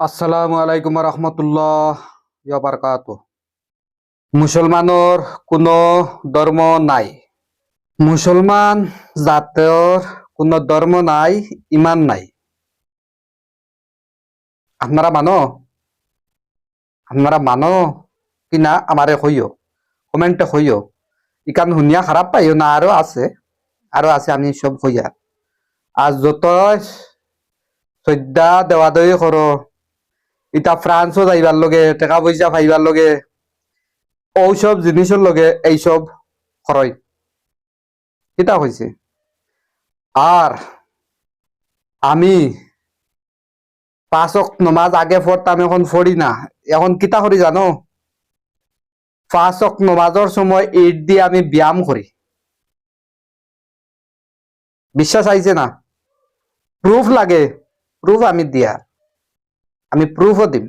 আসসালামু আলাইকুম রহমতুল্লাহ বারাকাতুহ। মুসলমানের কোনো ধর্ম নাই, মুসলমান জাতের কোনো ধর্ম নাই, ইমান নাই। আপনারা মানো কিনা আমারে হইও, কমেন্টে হইও। ইকান শুনিয়া খারাপ পাইও না, আরো আছে আমি সব হইয়া। আর যত শ্রদ্ধা দেওয়া দেওয়ি করো, ইটা ফ্রান্সও যাইবার লগে, টাকা পয়সা পাইবার লগে, ওসব জিনিসের লগে এইসব খরচ কিতা হয়েছে। আর আমি 5 ওয়াক্ত নমাজ আগে পড়তাম, এখন পড়ি না। এখন কিতা করি জানো? 5 ওয়াক্ত নমাজের সময় ইট দিয়ে আমি ব্যায়াম করি। বিশ্বাস আইছে না? প্রুফ লাগে, প্রুফ আমি দিয়া, আমি প্রুফও দিব।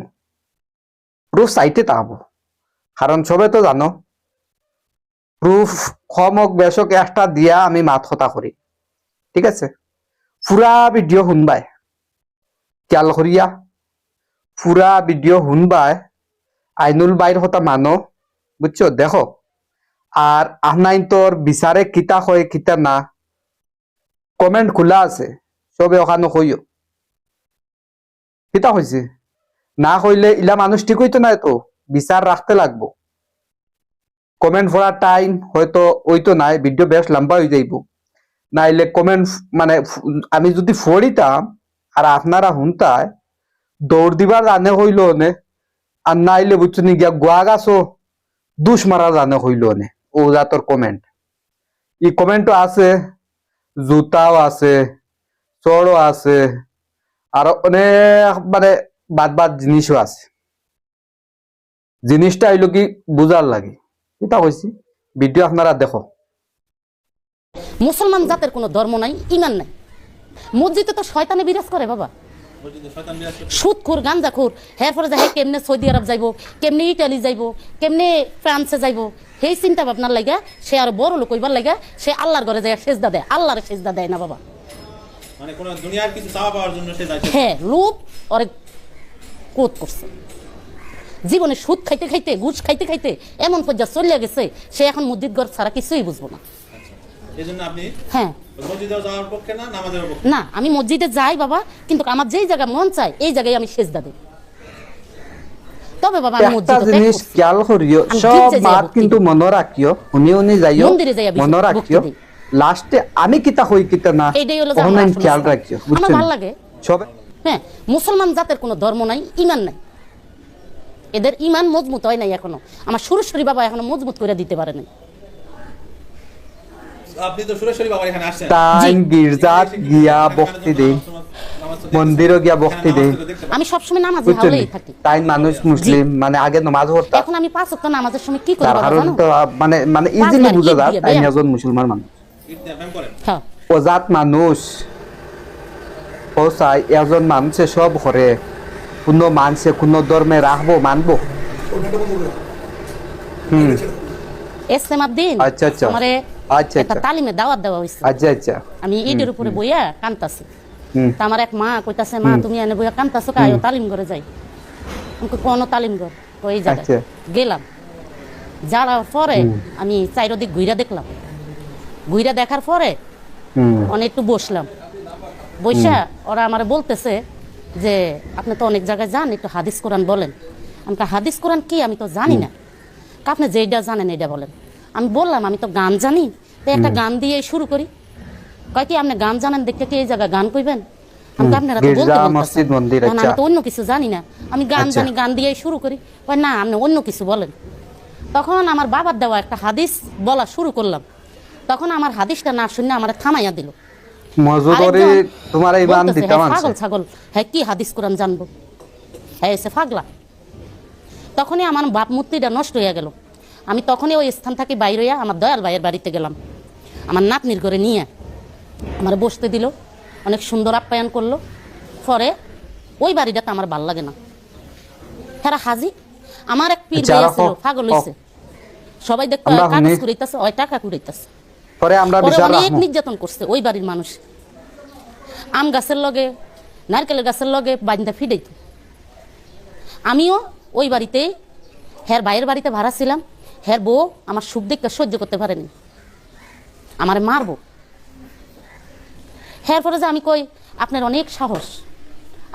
প্রুফ চাইতে তাহবো, কারণ সবে তো জানো প্রুফ কম হোক বেশ হোক একটা দিয়া আমি মাত কথা করি। ঠিক আছে, পুরা ভিডিও শুনবাই, খেয়াল করিয়া পুরা ভিডিও শুনবাই। আইনুল বাইর কথা মানো, বুঝছো? দেখো, আর আহনাইন তোর বিচারে কিতা হয় কিতা না, কমেন্ট খোলা আছে, সবে ওখানে কইও কিতা হয়েছে। না কইলে ইলা মানুষ ঠিক হইতো না, তো বিচার রাখতে লাগবো। কমেন্ট পড়ার টাইম হয়তো ওইতো নাই, ভিডিও বেশ লম্বা হয়ে যাইব। নাইলে কমেন্ট মানে আমি যদি পড়িতাম আর আপনারা শুনতায়, দৌড় দিবার জানে হইল নে, আর নাইলে বুঝছো নি গিয়া গোয়া গাছো দুষ মারা জানে হইল নে। ও জাতর কমেন্ট, ই কমেন্টও আছে, জুতাও আছে, চড়ও আছে, আর অনেক মানে বাদ জিনিসও আছে। জিনিসটা হইল কি বুঝার লাগে, এটা কইছি। ভিডিও আপনারা দেখো। মুসলমান জাতের কোনো ধর্ম নাই, ইমান নাই। মসজিদে তো শয়তানে বিরাজ করে বাবা, সুদখোর গাঞ্জাখোর। হ্যাঁ পরে যায় কেমনে সৌদি আরব যাইব, কেমনে ইটালি যাইব, কেমনে ফ্রান্সে যাইব, সেই চিন্তা ভাবনার লাগা সে আর বড় লোক হইবার লাগা সে আল্লাহর ঘরে যায় সেজদা দেয়, আল্লাহরে সেজদা দেয় না বাবা। মানে কোন দুনিয়ার কিছু চাওয়া পাওয়ার জন্য সে যায়। হ্যাঁ, লোভ ওরে কোত করছে। জীবনে সুদ খাইতে খাইতে, ঘুষ খাইতে খাইতে এমন পর্যায়ে চলে গেছে, সে এখন মসজিদ ঘর ছাড়া কিছুই বুঝবো না। এজন্য আপনি হ্যাঁ মসজিদে যাওয়ার পক্ষে না, নামাজের পক্ষে না, আমি মসজিদে যাই বাবা, কিন্তু আমার যেই জায়গা মন চায় এই জায়গায় আমি সেজদা দিই। তবে বাবা আমি একটা মসজিদে জিনিস খেয়াল করিও, সব মাত কিন্তু মনে রাখিও, উনি যাইও মন্দিরে যাইয়া মনে রাখিও। লাস্টে আমি কিতা হই কিতা না, এইটাই হলো যে ওখানে আমার আসলে খেয়াল ইসলাম। রাখিও, আমার বুঝছেন? ভালো লাগে। সব হ্যাঁ, মুসলমান জাতের কোনো ধর্ম নাই, ইমান নাই। এদের ইমান মজবুত হয় নাই এখনো। আমার সুরেশ্বরী বাবা এখনো মজবুত করে দিতে পারে নাই। আপনি তো সুরেশ্বরী বাবার এখানে আসছেন, টাইম গির্জাত গিয়া বক্তি দেই, মন্দিরও গিয়া বক্তি দেই। আমি সবসময় নামাজে বুঝছেন? হাওলেই থাকি। তাই মানুষ মুসলিম মানে আগে নামাজ পড়তা, এখন আমি 5 ওয়াক্ত নামাজের সময় কি করি তার বাবা কারণ জানো? তো মানে ইজিলি পাঁচবার বুঝা ঈদ যায় দিয়ে তাই ব্যায়াম। একজন মুসলমান মানুষ। ব্যায়াম করেন। হ্যাঁ, ওজাত মানুষ পৌঁছায়, একজন মানুষে সব করে, কোনো মানুষে কোনো ধর্মে রাখবো মানবো। ইসলামার দিন আচ্ছা, আচ্ছা। আমারে আচ্ছা, একটা আচ্ছা। তালিমে দাওয়াত দেওয়া হয়েছে। আচ্ছা আমি ঈদের উপরে বইয়া কান্তাছি। হুম। তা আমার এক মা কইতাছে, মা তুমি এনে বইয়া কান্তাছো কায়ো, তালিম করে যাই। আমাকে কোন তালিম ঘর ওই জায়গায় আচ্ছা। গেলাম। যাওয়ার পরে আমি চারিদিক ঘুইরা দেখলাম। ঘুইরা দেখার পরে অনেক একটু বসলাম। বৈশা ওরা আমার বলতেছে যে আপনি তো অনেক জায়গায় যান, একটু হাদিস কোরআন বলেন। আমি হাদিস কোরআন কি আমি তো জানি না, আপনি যেটা জানেন এটা বলেন। আমি বললাম আমি তো গান জানি, তো একটা গান দিয়ে শুরু করি। কয় কি আপনি গান জানেন দেখতে কি এই জায়গায় গান কইবেন? আমি আপনারা তো বলতে গির্জা, বলতেছেন। মসজিদ, মন্দির, তখন আমি আচ্ছা। তো অন্য কিছু জানি না, আমি গান আচ্ছা। জানি, গান দিয়ে শুরু করি। কয় না আপনি অন্য কিছু বলেন। তখন আমার বাবার দেওয়া একটা হাদিস বলা শুরু করলাম। তখন আমার হাদিসটা না শুনে আমার থামাইয়া দিল। মজুরি তোমার ইমান বলতেছে, দিতে হ্যাঁ মানছে। পাগল ছাগল, হ্যাঁ কি হাদিস কোরআন জানবো, হ্যাঁ এসে পাগলা। তখনই আমার বাপ মূর্তিটা নষ্ট হয়ে গেল। আমি তখনই ওই স্থান থেকে বাইরে হইয়া আমার দয়াল ভাইয়ের বাড়িতে গেলাম। আমার নাতনির ঘরে নিয়ে আমার বসতে দিল, অনেক সুন্দর আপ্যায়ন করলো। পরে ওই বাড়িটাতে আমার ভাল লাগে না। হ্যাঁ হাজি আমার এক পীর ভাই আছিল, পাগল হইছে। সবাই দেখতে আমরা কাগজ শুনি। কুড়াইতেছে, ওই টাকা কুড়াইতেছে। পরে আমরা পরে বিচার অনেক রাখবো। নির্যাতন করছে ওই বাড়ির মানুষ। আম গাছের লগে, নারকেলের গাছের লগে বান্ধা ফিডাইত। আমিও ওই বাড়িতে হ্যার ভাইয়ের বাড়িতে ভাড়া ছিলাম। হ্যার বউ আমার সুখ দেখতে সহ্য করতে পারেনি, আমারে মারবো। হ্যার পরে যে আমি কই আপনার অনেক সাহস,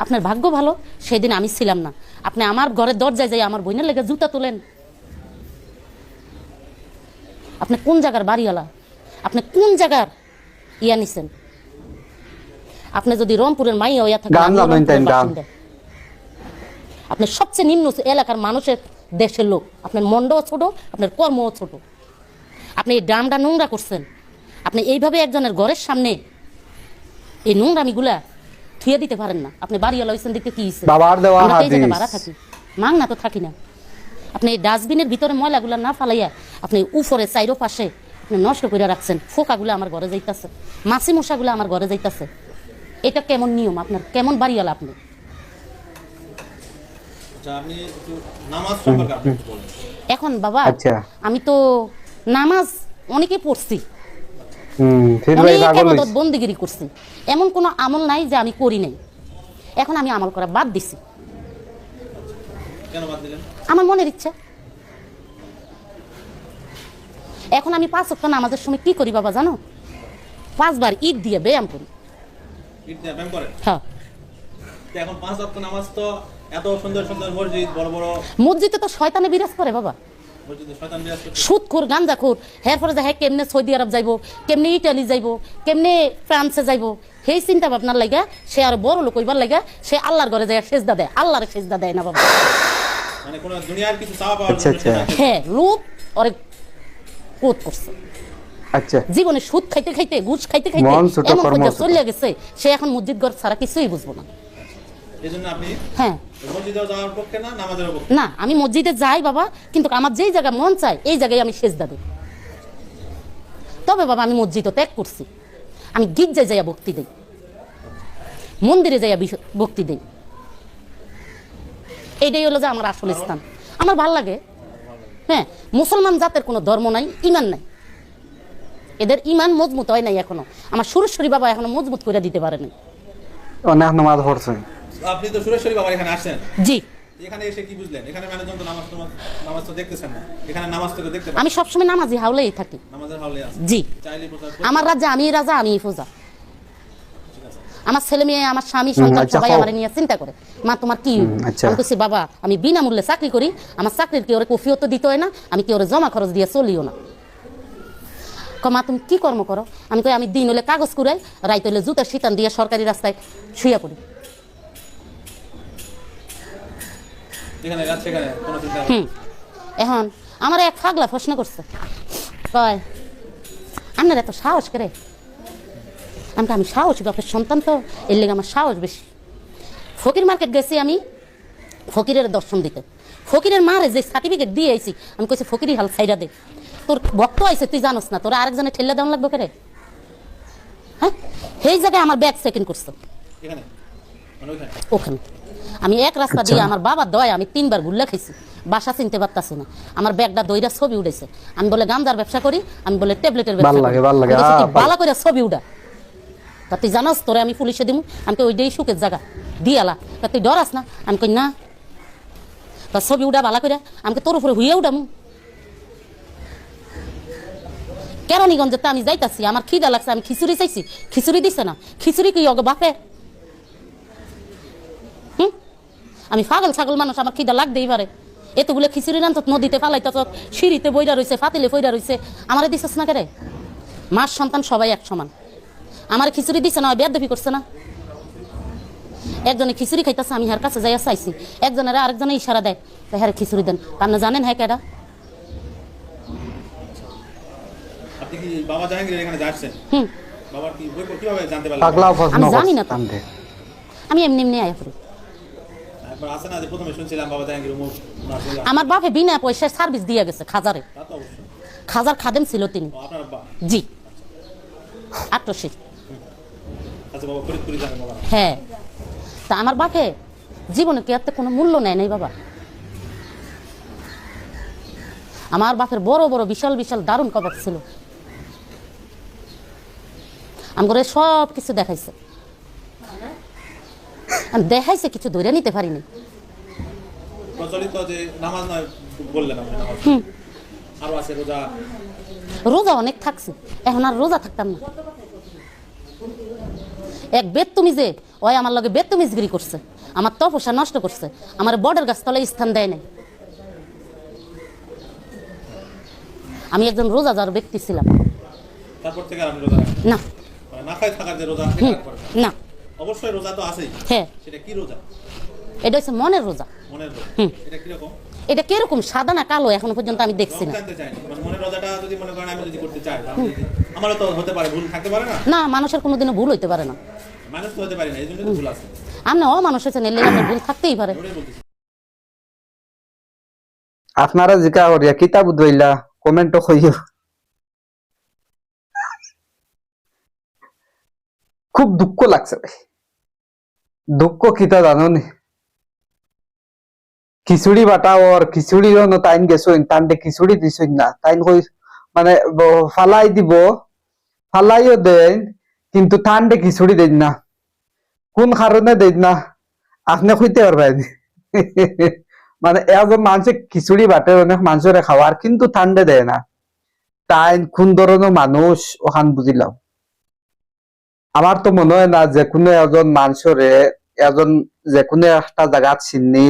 আপনার ভাগ্য ভালো সেদিন আমি ছিলাম না, আপনি আমার ঘরের দরজায় যাই আমার বোনের লেগে জুতা তুলেন। আপনি কোন জায়গার বাড়িওয়ালা, আপনি কোন জায়গার ইয়া নিছেন? আপনি যদি রংপুরের মাইয়া হইয়া থাকেন, গান আমিও জানেন রংপুরের তাই গান। বাসিন্দা। আপনি সবচেয়ে নিম্ন এলাকার মানুষের দেশের লোক, আপনার মন্ডও ছোট, আপনার কর্মও ছোট। আপনি এই ড্রামটা নোংরা করছেন, আপনি এইভাবে একজনের ঘরের সামনে এই নোংরামিগুলা থুয়ে দিতে পারেন না। আপনি বাড়িওয়ালা হইছেন দেখতে কি হইছে? বাবার দেওয়া আমরা তো এই জায়গায় হাদিস। ভাড়া থাকি, মাং না তো থাকি না। আপনি এই ডাস্টবিনের ভিতরে ময়লাগুলা না ফালাইয়া আপনি উপরে চাইরো পাশে আপনি নষ্ট করে রাখছেন। ফোকাগুলো আমার ঘরে যাইতাছে, মাছি মশাগুলো আমার ঘরে যাইতাছে। এটা কেমন নিয়ম আপনার? কেমন বাড়িওয়ালা আপনি? আচ্ছা, আপনি একটু নামাজ সম্পর্কে আপনি একটু বলেন। এখন বাবা আচ্ছা। আমি তো নামাজ অনেকে পড়ছি, ফির ভাই অনেক পাগল ইবাদত হইছে। বন্দিগিরি করছি, এমন কোনো আমল নাই যে আমি করি নাই। এখন আমি আমল করা বাদ দিছি, কেন বাদ দিলেন? আমার মনের ইচ্ছা। এখন আমি 5 ওয়াক্ত নামাজের সময় কি করি বাবা জানো? 5 বার ঈদ দিয়ে ব্যায়াম করি। ঈদ দিয়ে ব্যায়াম করেন? হ্যাঁ, তো এখন 5 ওয়াক্ত নামাজ তো এত সুন্দর সুন্দর মসজিদ, বড় বড় মসজিদে তো শয়তানে বিরাজ করে বাবা। মসজিদে শয়তান বিরাজ করছে। সুদখোর গাঞ্জাখোর হের পরে যায় কেমনে সৌদি আরব যাইব, কেমনে ইটালি যাইব, কেমনে ফ্রান্সে যাইব, সেই চিন্তা ভাবনার লাগা সে আর বড় লোক হইবার লাগা সে আল্লাহর ঘরে যায় সেজদা দেয়, আল্লাহরে সেজদা দেয় না বাবা। মানে কোন দুনিয়ার কিছু চাওয়া পাওয়ার আচ্ছা, জন্য সে আচ্ছা। যাইতেছে। হ্যাঁ, লোক অরে কোত করছে আচ্ছা, জীবনে, সুদ খাইতে খাইতে ঘুষ খাইতে খাইতে মন ছোট, এমন কর্ম পর্যায়ে ছোট। চলে গেছে সে এখন মসজিদ ঘর ছাড়া কিছুই বুঝবো না। এই জন্য আপনি হ্যাঁ, মসজিদেও যাওয়ার পক্ষে না, নামাজের পক্ষে। না আমি মসজিদে যাই বাবা, কিন্তু আমার যেই জায়গায় মন চায় এই জায়গায় আমি সেজদা দিই। তবে বাবা আমি মসজিদও ত্যাগ করছি, আমি গির্জায় যাইয়া ভক্তি দেই, মন্দিরে যাইয়া ভক্তি দেই। এইটাই হলো যে আমার আসল স্থান, আমার ভাল লাগে। হ্যাঁ, মুসলমান জাতের কোনো ধর্ম নাই, ইমান নাই, এদের ইমান মজবুত হয় নাই এখনো। আমার সুরেশ্বরী বাবা এখনো মজবুত করে দিতে পারেনি। অনেক নামাজ পড়ছেন। আপনি তো সুরেশ্বরী বাবার এখানে আসছেন, জি, এখানে এসে কি বুঝলেন? এখানে মানুষজন তো নামাজ তো দেখতেছেন না, এখানে নামাজ তো কেউ দেখতে পান। আমি সবসময় নামাজি হাওলেই থাকি। নামাজের হলে আছে, জি, চাইলে প্রচার আমার রাজা আমি রাজা আমি ফোজা। আমার ছেলে মেয়ে আমার স্বামী সন্তান আচ্ছা, সবাই হোক। আমার নিয়ে চিন্তা করে, মা তোমার কি হইব? আচ্ছা। আমি বলছি বাবা আমি বিনামূল্যে চাকরি করি, আমার চাকরির কি ওরে কফিও তো দিতে হয় না, আমি কি ওরে জমা খরচ দিয়ে চলিও না। মা তুমি কি কর্ম করো? আমি কই আমি দিন হলে কাগজ কুড়াই, রাইত হলে জুতার শীতান দিয়ে সরকারি রাস্তায় শুয়ে পড়ি। এখানে রাত সেখানে কোনো চিন্তা নেই। এখন আমার এক ফাগলা প্রশ্ন করছে, কয় আপনার এত সাহস করে? আমি সাহস বাপের সন্তান তো, এর লেগে আমার সাহস বেশি। ফকির মার্কেট গেছি আমি ফকিরের দর্শন দিতে, ফকিরের মারে যে সার্টিফিকেট দিয়ে আইছি, আমি কইছি ফকিরি হাল ছাইরা দে, তোর ভক্ত আইছে তুই জানোস না, তোরা আরেকজনে ঠেলে দেওয়া লাগবে করে? হ্যাঁ, সেই জায়গায় আমার ব্যাগ সেকেন্ড করছে এখানে মানে ওইখানে ওখানে। আমি এক রাস্তা দিয়ে আমার বাবার দয় আমি 3 বার ঘুরলে খাইছি, বাসা চিনতে পারতাছি না। আমার ব্যাগটা দইরা ছবি উঠেছে, আমি বলে গাঞ্জার ব্যবসা করি, আমি বলে ট্যাবলেটের ব্যবসা করি। ভাল লাগে, আমি বলছি, তুই ভাল। বালা করে ছবি উঠা, তা তুই জানাস তোরে আমি পুলিশে দিমু? আমি কই ওইটাই সুখের জায়গা দিয়ালা, তা তুই ডরাস না? আমি কই না, তা ছবি উঠা বালা করে, আমি তোর উপরে হুইয়া উঠামু। কেরানীগঞ্জে তো আমি যাইতাছি, আমার খিদা লাগছে, আমি খিচুড়ি চাইছি, খিচুড়ি দিছে না। খিচুড়ি কি অগ বাপে? আমি পাগল ছাগল মানুষ, আমার খিদা লাগতেই পারে। এতগুলো খিচুড়ি রান তো নদীতে ফালাইতে, সিঁড়িতে বইরা রয়েছে, ফাতিলে বইরা রয়েছে, আমারে দিছিস না কেরে? মার সন্তান সবাই এক সমান, আমার খিচুড়ি দিছে না, বেয়াদবি করছে না। একজনে খিচুড়ি খাইতেছে, আমি হার কাছে যাইয়া চাইছি, একজনের আরেকজনে ইশারা দেয়, তাই হ্যাঁ খিচুড়ি দেন। আপনি জানেন হ্যাঁ কেডা? আপনি কি বাবা জাহাঙ্গীরের এখানে যাচ্ছেন? বাবার কি বই কিভাবে জানতে পারলেন? পাগলা প্রশ্ন আমি জানি না তো। করছেন। আমি এমনি এমনি আয়া করি। একবার আছে না যে প্রথমে শুনছিলাম বাবা জাহাঙ্গীর উমুক না ছিল। আমার বাপে বিনা পয়সায় সার্ভিস দিয়ে গেছে খাজারে, তা তো অবশ্যই। খাজার খাদেম ছিল তিনি। ও, আপনার বাবা? জি, আট্রসি। আচ্ছা বাবা ফরিদপুরি জানেন বাবা? হ্যাঁ, তা আমার বাপে জীবনে কি এত কোনো মূল্য নেয় নাই বাবা। আমার বাপের বড় বড় বিশাল বিশাল দারুণ কবাব ছিল, আমার সব কিছু দেখাইছে, দেখাইছে কিছু ধরে নিতে পারিনি। প্রচলিত যে নামাজ নয় বললেন আপনি নামাজ আরো আছে রোজা রোজা অনেক থাকছে, এখন আর রোজা থাকতাম না। এক বেত্তমি যে ওই আমার লগে বেত্তমিজগিরি করছে, আমার তপস্যা নষ্ট করছে, আমার বটের গাছ তলায় স্থান দেয় নাই। আমি একজন রোজাদার ব্যক্তি ছিলাম তারপর থেকে আর আপনি রোজা রাখেন না। মানে না খাই থাকার যে রোজা হুম, এটা করেন না। না। অবশ্যই রোজা তো আছেই, হ্যাঁ, সেটা কি রোজা? এটা হচ্ছে মনের রোজা। মনের রোজা। হুম। এটা কিরকম? এটা কিরকম সাদা না কালো এখনো পর্যন্ত আমি দেখছি রং না। জানতে চাইনি, মানে মনের রোজাটা যদি মনে করেন আমি যদি করতে চাই তাহলে আমারও তো হতে পারে, ভুল থাকতে পারে না? না, মানুষের কোনোদিনও ভুল হইতে পারে না। মানুষ তো হতে পারে না, এই জন্য তো ভুল আছে। আপনি অমানুষ হয়েছেন, এর লেগে আপনার ভুল থাকতেই পারে। ওটাই বলতেছি। আপনারা জিকা করিয়া কিতাব দইলা কমেন্ট কইও। খুব দুঃখ লাগছে ভাই, দুঃখ কিতা জানো নি? খিচুড়ি বাটা ওর খিচুড়ি তাইন গেছইন, তানতে খিচুড়ি দিছইন না, তাইন কই মানে ফালাই দিব, ফালাইও দেন, কিন্তু তানতে খিচুড়ি দেন না। কোন কারণে দেন না আপনি কইতে পারবেন? মানে এজন মানুষে খিচুড়ি বাটে অনেক মানুষের খাওয়ার, কিন্তু ঠান্ডে দেয় না। তাই কোন ধরনের মানুষ ওখান বুঝিলাম। আমার তো মনে হয় না যে কোনো একজন মানুষরে এজন যে কোনো একটা জায়গা চিনি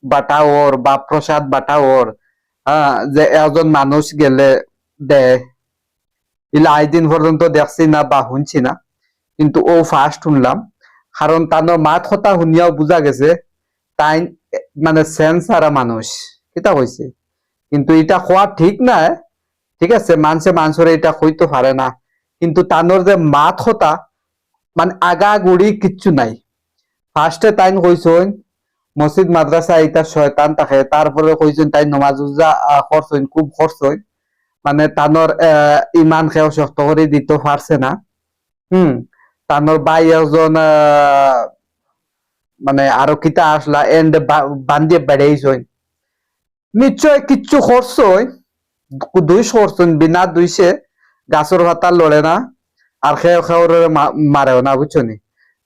বাটাওর বা প্রসাদ বাটাওর যে একজন মানুষ গেলে দেয়। ইলা আইদিন পর্যন্ত দেখছি না বা শুনছি না, কিন্তু ও ফার্স্ট শুনলাম। কারণ তার মাত কথা শুনিয়াও বুঝা গেছে তাই মানে সেন্স হারা মানুষ এটা হয়েছে। কিন্তু এটা হওয়া ঠিক না, ঠিক আছে, মানুষের এটা হইতে পারে না, কিন্তু তানোর যে মাত কথা মানে আগা গুড়ি কিচ্ছু নাই। ফার্স্টে তাইন কইছেন মসজিদ মাদ্রাসা এটা শয়তান থাকে, তারপরে কইছেন তাই নমাজ উজা করছেন, খুব করছেন, মানে তানোর ইমান খেয়াও শক্ত করে দিতে পারছে না। তানোর ভাই একজন মানে আরো কিতা আসলা এন্ড বান্দিয়ে বেড়েইছেন, নিশ্চয় কিচ্ছু করছেন, দুই করছেন, বিনা দুইছে গাছের পাতা লড়ে না আর খেয়ে খেয়ে মারেও না, বুঝছো নি?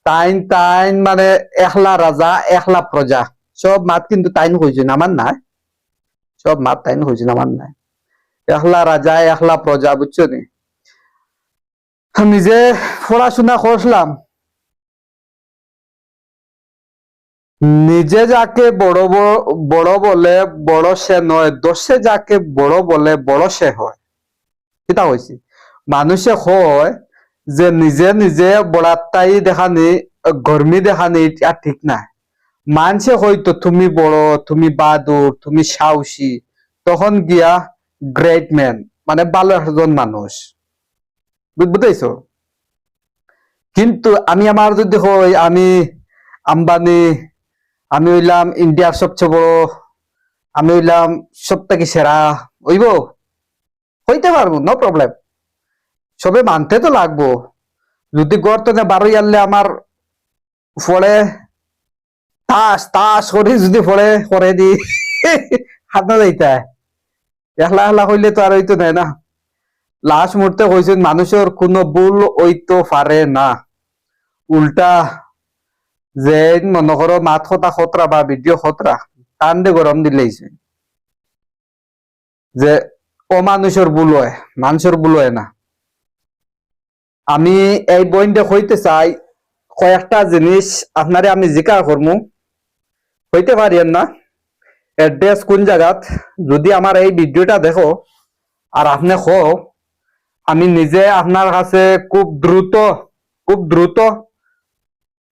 তাইন তাইন মানে একলা রাজা একলা প্রজা, সব মাত কিন্তু তাইন কইছেন, আমার নাই। সব মাত তাইন কইছেন, আমার নাই। একলা রাজা একলা প্রজা, বুঝছো নি? নিজে পড়াশোনা করলাম, নিজে যাকে বড় বড় বলে বড় সে নয়, দোষে যাকে বড় বলে বড় সে হয়। কিতা হয়েছে মানুষে হয় যে নিজে নিজে বড়াত্তাই দেখানি গরমি দেখানি এটা ঠিক না। মানুষে হয়তো তুমি বড়, তুমি বাদুর, তুমি সাহসী, তখন গিয়া গ্রেট ম্যান মানে ভালো একজন মানুষ, বুঝতেছো? কিন্তু আমি আমার যদি হই আমি আম্বানি, আমি হইলাম ইন্ডিয়ার সবচেয়ে বড়, আমি হইলাম সব থেকে সেরা, হইব? হইতে পারবো, নো প্রবলেম। সবে মানতে তো লাগবো। যদি গর্তনে বারো আনলে আমার ফলে তাস তাস করে যদি ফলে করে দি হাত না যাইতা, একলা একলা হইলে তো আর হইতো নাই না। লাস্ট মুহূর্তে কইছেন মানুষের কোনো ভুল হইতো পারে না, উল্টা যে মনে করো মাত কথা খতরা বা ভিডিও খতরা টান্ডে গরম দিলেইছে যে ও মানুষের ভুল হয়, মানুষের ভুল হয় না। আমি এই বইনটা হইতে চাই কয়েকটা জিনিস আপনারে আমি জিজ্ঞাসা করবো, হইতে পারিয়েন না এড্রেস কোন জায়গাত, যদি আমার এই ভিডিওটা দেখো আর আপনি কো, আমি নিজে আপনার কাছে খুব দ্রুত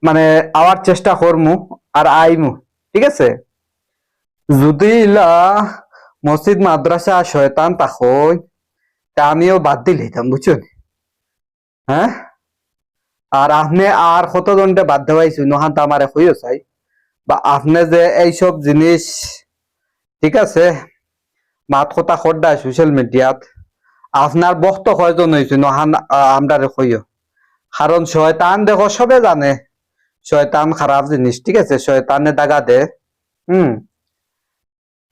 মানে আওয়ার চেষ্টা করমু আর আইমু, ঠিক আছে? যদি ইলা মসজিদ মাদ্রাসা শয়তান তাকই তা আমিও বাদ দিল হইতাম, বুঝছেন? হ্যাঁ, আর আপনি আর কতজনটা বাদ দেওয়াইছো নহান তো আমার হইও চাই, বা আপনি যে এইসব জিনিস, ঠিক আছে, মাত কথা খড্ডায় সোশ্যাল মিডিয়াত আপনার বক্ত কয়জন হয়েছে নহান আমরা হইও। কারণ শয়তান দেখো সবে জানে শয়তান খারাপ জিনিস, ঠিক আছে? শয়তানে দাগা দে,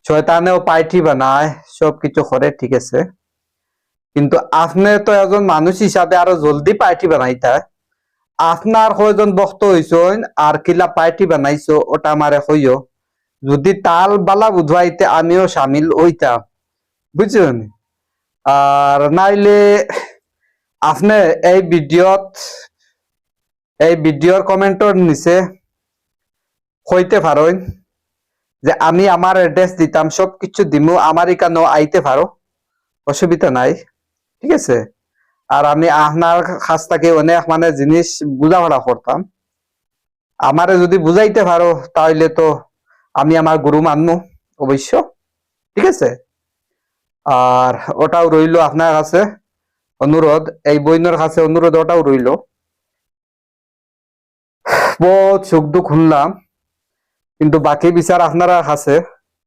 শয়তানেও পাইটি বানায়, সবকিছু করে, ঠিক আছে? কিন্তু আপনি তো একজন মানুষ হিসাবে আরো জলদি পাইটি বানাইতা। আপনার কয়জন বক্ত হইছেন আর কিলা পাইটি বানাইছো ওটা আমারে হইও, যদি তাল বালা বুঝাইতে আমিও সামিল হইতাম, বুঝছেন? আর নাইলে আপনি এই ভিডিওর কমেন্টর নিচে হইতে পারেন যে আমি আমার অ্যাড্রেস দিতাম, সবকিছু দিমু, আমার এখানেও আইতে পারো, অসুবিধা নাই, ঠিক আছে? আর আমি আপনার কাছ থেকে অনেক মানে জিনিস বুঝাপড়া করতাম, আমারে যদি বুঝাইতে পারো তাহলে তো আমি আমার গুরু মানবো অবশ্য, ঠিক আছে? আর ওটাও রইলো আপনার কাছে অনুরোধ, এই বইনের কাছে অনুরোধ ওটাও রইলো। বহুত সুখ দুঃখ শুনলাম, কিন্তু বাকি বিচার আপনারা কাছে।